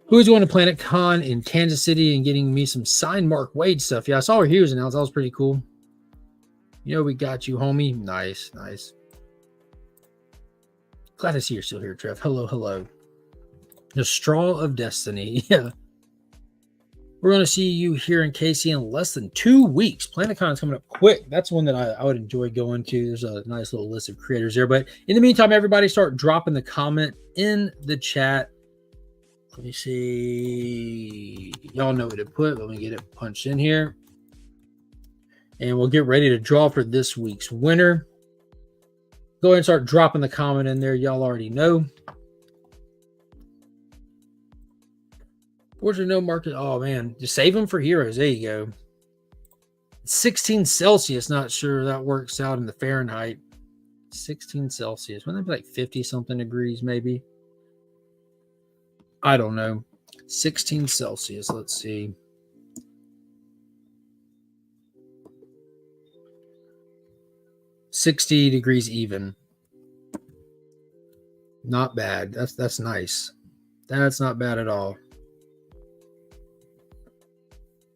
Who's going to Planet Con in Kansas City and getting me some signed Mark Wade stuff? Yeah, I saw her Hughes announced. That was pretty cool. You know, we got you, homie. Nice, nice. Glad to see you're still here, Trev. Hello, hello. The Straw of Destiny. Yeah. We're going to see you here in KC in less than 2 weeks. Planet Con is coming up quick. That's one that I would enjoy going to. There's a nice little list of creators there. But in the meantime, everybody start dropping the comment in the chat. Let me see. Y'all know what to put. Let me get it punched in here. And we'll get ready to draw for this week's winner. Go ahead and start dropping the comment in there. Y'all already know. Fortunately, no market. Oh, man. Just save them for heroes. There you go. 16 Celsius. Not sure that works out in the Fahrenheit. 16 Celsius. Wouldn't that be like 50-something degrees maybe? I don't know. 16 Celsius. Let's see. $60 degrees even. Not bad. That's nice. That's not bad at all.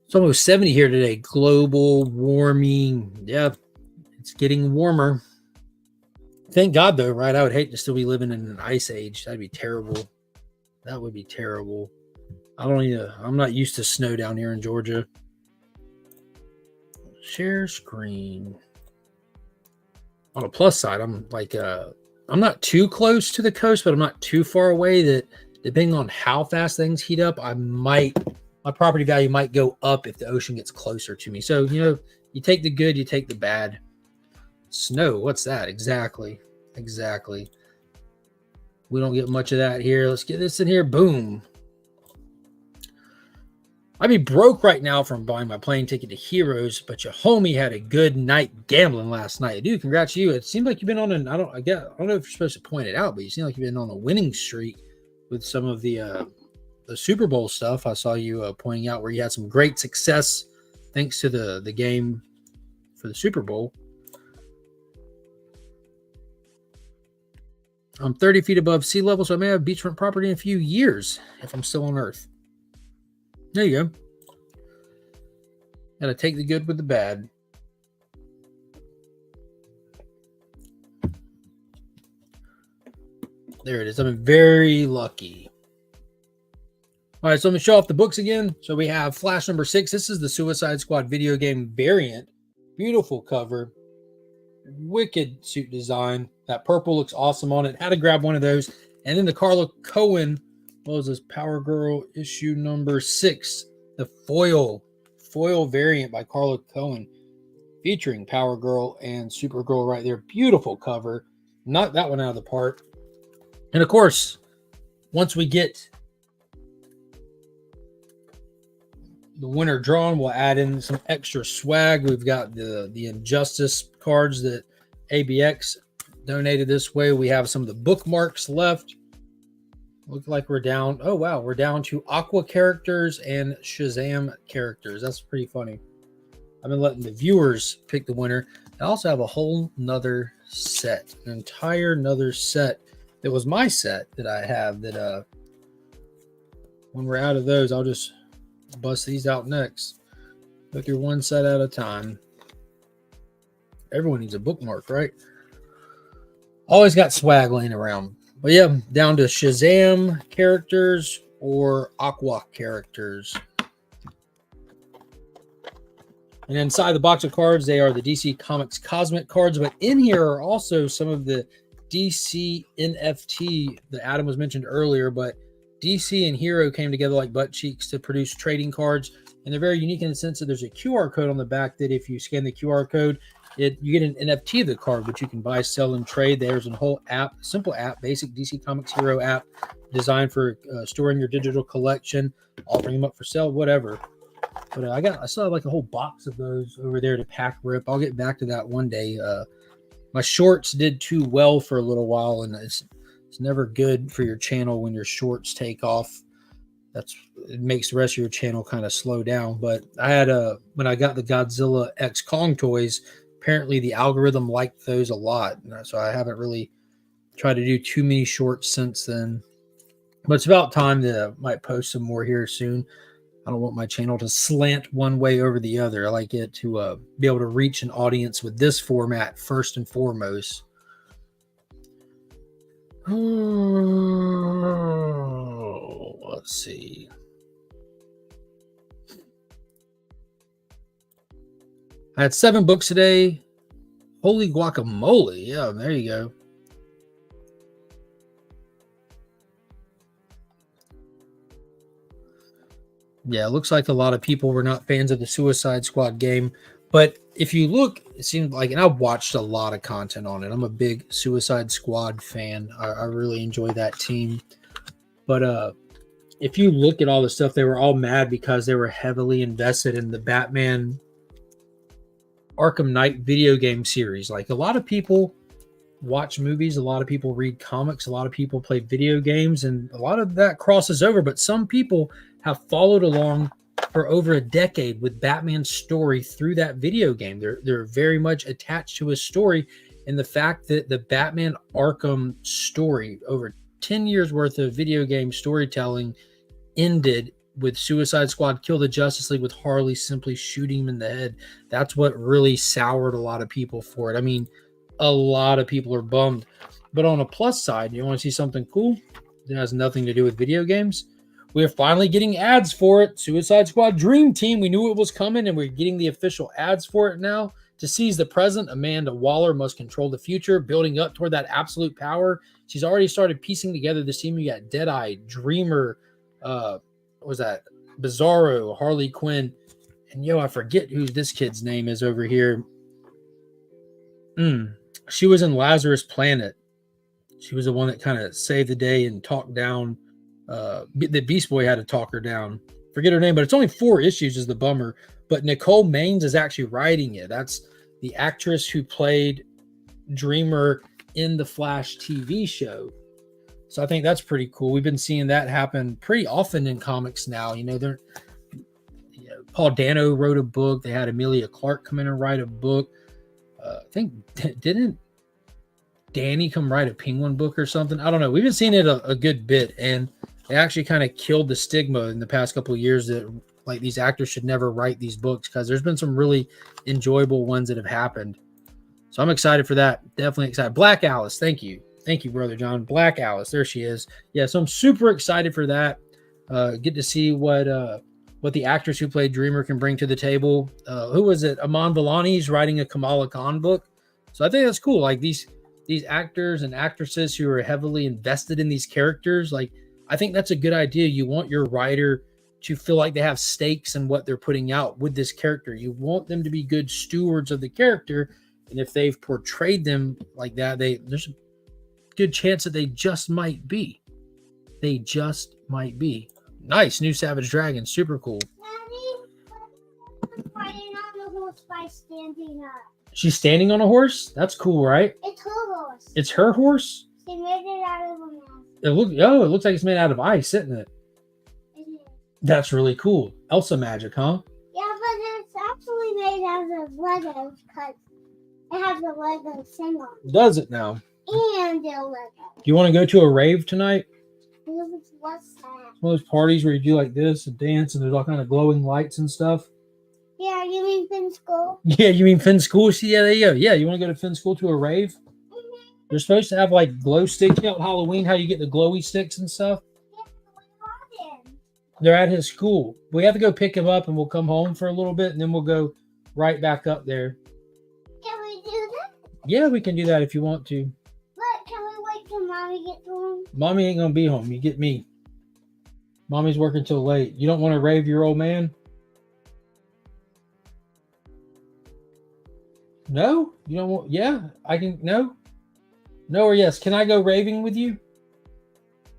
It's almost 70 here today. Global warming. Yeah, it's getting warmer. Thank God, though, right? I would hate to still be living in an ice age. That'd be terrible. That would be terrible. I'm not used to snow down here in Georgia. Share screen. On the plus side, I'm like, I'm not too close to the coast, but I'm not too far away that depending on how fast things heat up, I might my property value might go up if the ocean gets closer to me. So, you know, you take the good, you take the bad. Snow, what's that? Exactly. Exactly. We don't get much of that here. Let's get this in here. Boom. I'd be broke right now from buying my plane ticket to Heroes, but your homie had a good night gambling last night. Dude, congrats to you. It seems like you've been on an, I don't know if you're supposed to point it out, but you seem like you've been on a winning streak with some of the Super Bowl stuff. I saw you pointing out where you had some great success thanks to the game for the Super Bowl. I'm 30 feet above sea level, so I may have beachfront property in a few years if I'm still on Earth. There you go. Gotta take the good with the bad. There it is. I'm very lucky. All right, so let me show off the books again. So we have Flash number 6. This is the Suicide Squad video game variant. Beautiful cover. Wicked suit design. That purple looks awesome on it. Had to grab one of those. And then the Carla Cohen, what was this? Power Girl issue number 6. The foil variant by Carla Cohen, featuring Power Girl and Supergirl right there. Beautiful cover. Knocked that one out of the park. And of course, once we get the winner drawn, we'll add in some extra swag. We've got the Injustice cards that ABX donated this way. We have some of the bookmarks left. Look like we're down. Oh, wow. We're down to Aqua characters and Shazam characters. That's pretty funny. I've been letting the viewers pick the winner. I also have a whole nother set, an entire nother set that was my set that I have that when we're out of those, I'll just bust these out next. Go through one set at a time. Everyone needs a bookmark, right? Always got swag laying around. But yeah, down to Shazam characters or Aqua characters. And inside the box of cards, they are the DC Comics Cosmic cards. But in here are also some of the DC NFT that Adam was mentioned earlier. But DC and Hero came together like butt cheeks to produce trading cards. And they're very unique in the sense that there's a QR code on the back that if you scan the QR code, you get an NFT of the card, which you can buy, sell, and trade. There's a whole app, simple app, basic DC Comics Hero app designed for storing your digital collection, offering them up for sale, whatever. But I still have like a whole box of those over there to pack rip. I'll get back to that one day. My shorts did too well for a little while, and it's never good for your channel when your shorts take off. It makes the rest of your channel kind of slow down. But I had when I got the Godzilla X Kong toys, apparently the algorithm liked those a lot. So I haven't really tried to do too many shorts since then. But it's about time that I might post some more here soon. I don't want my channel to slant one way over the other. I like it to be able to reach an audience with this format first and foremost. Oh, let's see. I had 7 books today. Holy guacamole. Yeah, there you go. Yeah, it looks like a lot of people were not fans of the Suicide Squad game. But if you look, it seems like, and I've watched a lot of content on it. I'm a big Suicide Squad fan. I really enjoy that team. But if you look at all the stuff, they were all mad because they were heavily invested in the Batman Arkham Knight video game series. Like, a lot of people watch movies, a lot of people read comics, a lot of people play video games, and a lot of that crosses over. But some people have followed along for over a decade with Batman's story through that video game. They're very much attached to his story, and the fact that the Batman Arkham story, over 10 years worth of video game storytelling, ended with Suicide Squad Kill the Justice League with Harley simply shooting him in the head. That's what really soured a lot of people for it. I mean, a lot of people are bummed. But on a plus side, you want to see something cool that has nothing to do with video games? We're finally getting ads for it. Suicide Squad Dream Team. We knew it was coming, and we're getting the official ads for it now. To seize the present, Amanda Waller must control the future, building up toward that absolute power. She's already started piecing together this team. You got Deadeye, Dreamer, what was that? Bizarro, Harley Quinn, and I forget who this kid's name is over here. She was in Lazarus Planet. She was the one that kind of saved the day and talked down. The Beast Boy had to talk her down. Forget her name, but it's only 4 issues is the bummer. But Nicole Maines is actually writing it. That's the actress who played Dreamer in the Flash TV show. So I think that's pretty cool. We've been seeing that happen pretty often in comics now. Paul Dano wrote a book. They had Amelia Clark come in and write a book. I think, didn't Danny come write a Penguin book or something? I don't know. We've been seeing it a good bit, and they actually kind of killed the stigma in the past couple of years that like these actors should never write these books, because there's been some really enjoyable ones that have happened. So I'm excited for that. Definitely excited. Black Alice, thank you. Thank you, Brother John. Black Alice, there she is. Yeah, so I'm super excited for that. Get to see what the actress who played Dreamer can bring to the table. Who was it? Aman Vellani's writing a Kamala Khan book. So I think that's cool. Like these actors and actresses who are heavily invested in these characters, like I think that's a good idea. You want your writer to feel like they have stakes in what they're putting out with this character. You want them to be good stewards of the character. And if they've portrayed them like that, there's a good chance that they just might be. They just might be. Nice. New Savage Dragon. Super cool. Daddy, riding on the horse by standing up. She's standing on a horse? That's cool, right? It's her horse. It's her horse? She made it out of a mask. It looks like it's made out of ice, isn't it? It is. That's really cool. Elsa magic, huh? Yeah, but it's actually made out of Legos because it has a Lego symbol. Does it now? And a Lego. Do you want to go to a rave tonight? What's that? One of those parties where you do like this and dance and there's all kind of glowing lights and stuff. Yeah, you mean Finn School? Yeah, you mean Finn School? See, yeah, there you go. Yeah, you want to go to Finn School to a rave? Mm-hmm. They're supposed to have like glow sticks out Halloween, how you get the glowy sticks and stuff. Yeah, we're on. They're at his school. We have to go pick him up and we'll come home for a little bit and then we'll go right back up there. Can we do that? Yeah, we can do that if you want to. But can we wait till Mommy gets home? Mommy ain't going to be home. You get me. Mommy's working till late. You don't want to rave your old man? No? You don't want... Yeah, I can... No? No or yes. Can I go raving with you?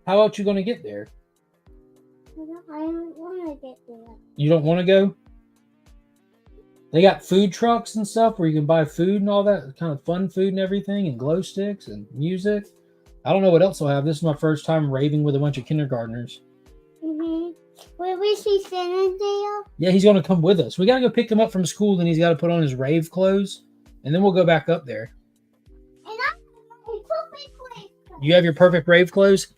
How else you going to get there? I don't want to get there. You don't want to go? They got food trucks and stuff where you can buy food and all that kind of fun food and everything, and glow sticks and music. I don't know what else they'll have. This is my first time raving with a bunch of kindergartners. Mm-hmm. Will we see Cinnadale? Yeah, he's going to come with us. We got to go pick him up from school, then he's got to put on his rave clothes, and then we'll go back up there. And I'm perfect place. You have your perfect rave clothes?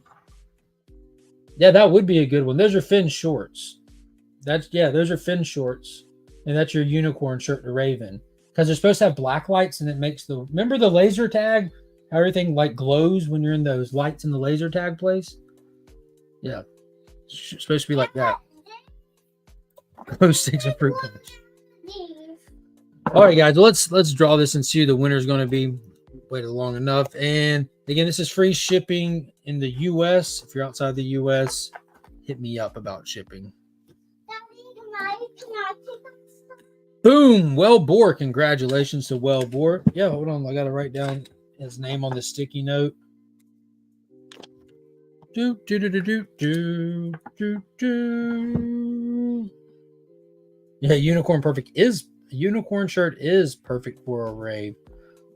Yeah, that would be a good one. Those are Finn shorts. Those are Finn shorts. And that's your unicorn shirt to rave in. Because they're supposed to have black lights and it makes remember the laser tag? How everything like glows when you're in those lights in the laser tag place? Yeah. It's supposed to be like that. Glow sticks and fruit punch. All right, guys, let's draw this and see who the winner is going to be. Waited long enough. And again, this is free shipping in the U.S. If you're outside the U.S., hit me up about shipping. Boom! Well Bore. Congratulations to Well Bore. Yeah, hold on. I got to write down his name on the sticky note. Do. Yeah, unicorn shirt is perfect for a rave.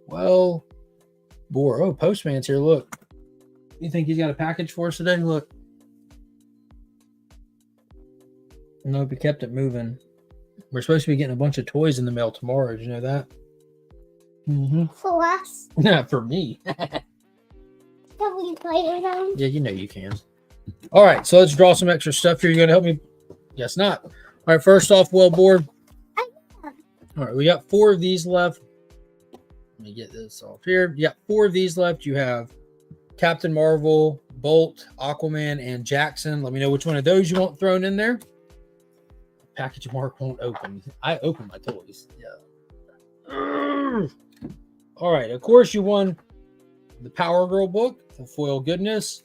Well, Bore. Oh, Postman's here. Look. You think he's got a package for us today? Look. Nope, he kept it moving. We're supposed to be getting a bunch of toys in the mail tomorrow. Did you know that? Mm-hmm. For us? Not for me. Can we play with them? Yeah, you know you can. All right, so let's draw some extra stuff here. You going to help me? Guess not. All right, first off, Well Bore. All right, we got 4 of these left. Let me get this off here. You got 4 of these left. You have Captain Marvel, Bolt, Aquaman, and Jackson. Let me know which one of those you want thrown in there. Package mark won't open. I open my toys. Yeah. All right. Of course, you won the Power Girl book, the foil goodness.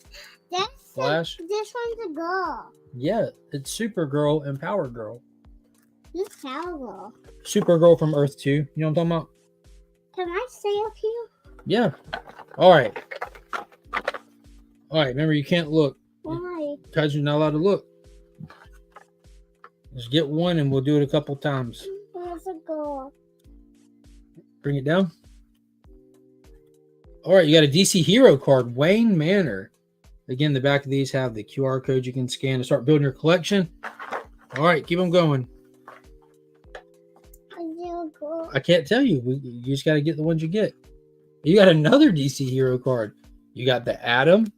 Flash. This one's a girl. Yeah, it's Supergirl and Power Girl. Who's Power Girl? Supergirl from Earth 2. You know what I'm talking about? Can I stay up here? Yeah. All right. All right. Remember, you can't look. Why? Because you're not allowed to look. Just get one and we'll do it a couple times. Where's the girl? Bring it down. All right. You got a DC Hero card, Wayne Manor. Again, the back of these have the QR code you can scan to start building your collection. All right. Keep them going. I can't tell you. You just got to get the ones you get. You got another DC Hero card. You got the Atom,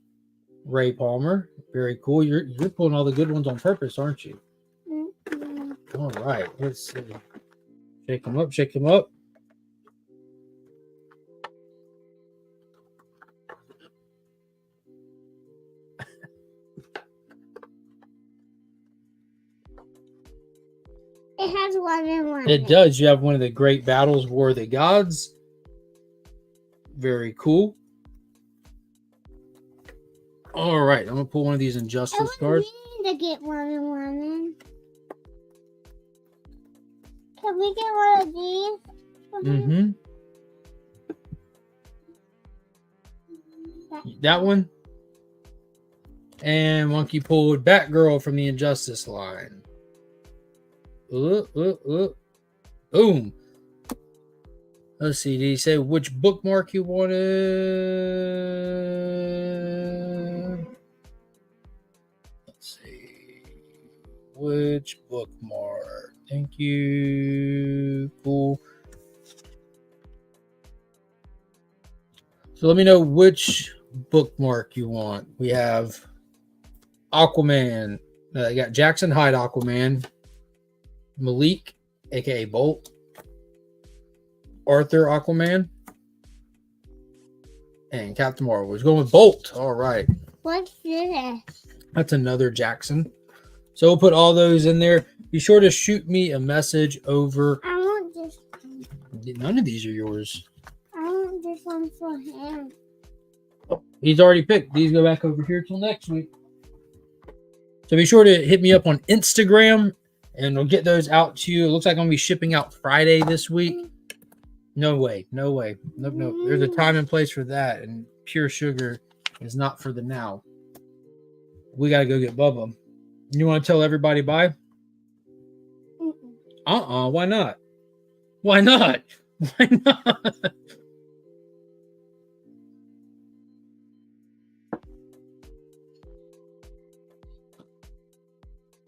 Ray Palmer. Very cool. You're pulling all the good ones on purpose, aren't you? Mm-hmm. All right. Let's see. Shake them up. Shake them up. It has 1 and 1. It does. You have one of the great battles, War of the Gods. Very cool. All right. I'm going to pull one of these Injustice cards. We need to get 1 and 1 in. Can we get one of these? Mm-hmm. That one. And Monkey pulled Batgirl from the Injustice line. Boom. Let's see. Did he say which bookmark you wanted? Let's see. Which bookmark? Thank you. Cool. So let me know which bookmark you want. We have Aquaman. You got Jackson Hyde Aquaman. Malik, aka Bolt. Arthur Aquaman. And Captain Marvel. We're going with Bolt. All right. What's this? That's another Jackson. So we'll put all those in there. Be sure to shoot me a message over. I want this. None of these are yours. I want this one for him. He's already picked. These go back over here till next week. So be sure to hit me up on Instagram and we'll get those out to you. It looks like I'm going to be shipping out Friday this week. No way. No way. Nope, nope. There's a time and place for that. And pure sugar is not for the now. We got to go get Bubba. You want to tell everybody bye? Why not? Why not? Why not?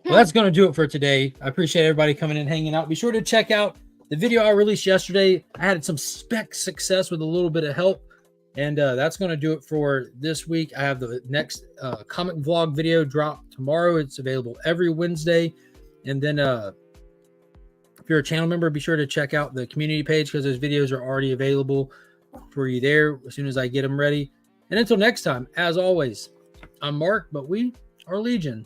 Well, that's going to do it for today. I appreciate everybody coming and hanging out. Be sure to check out the video I released yesterday. I had some spec success with a little bit of help. And that's going to do it for this week. I have the next comic vlog video drop tomorrow. It's available every Wednesday. And then if you're a channel member, be sure to check out the community page because those videos are already available for you there as soon as I get them ready. And until next time, as always, I'm Mark, but we are Legion.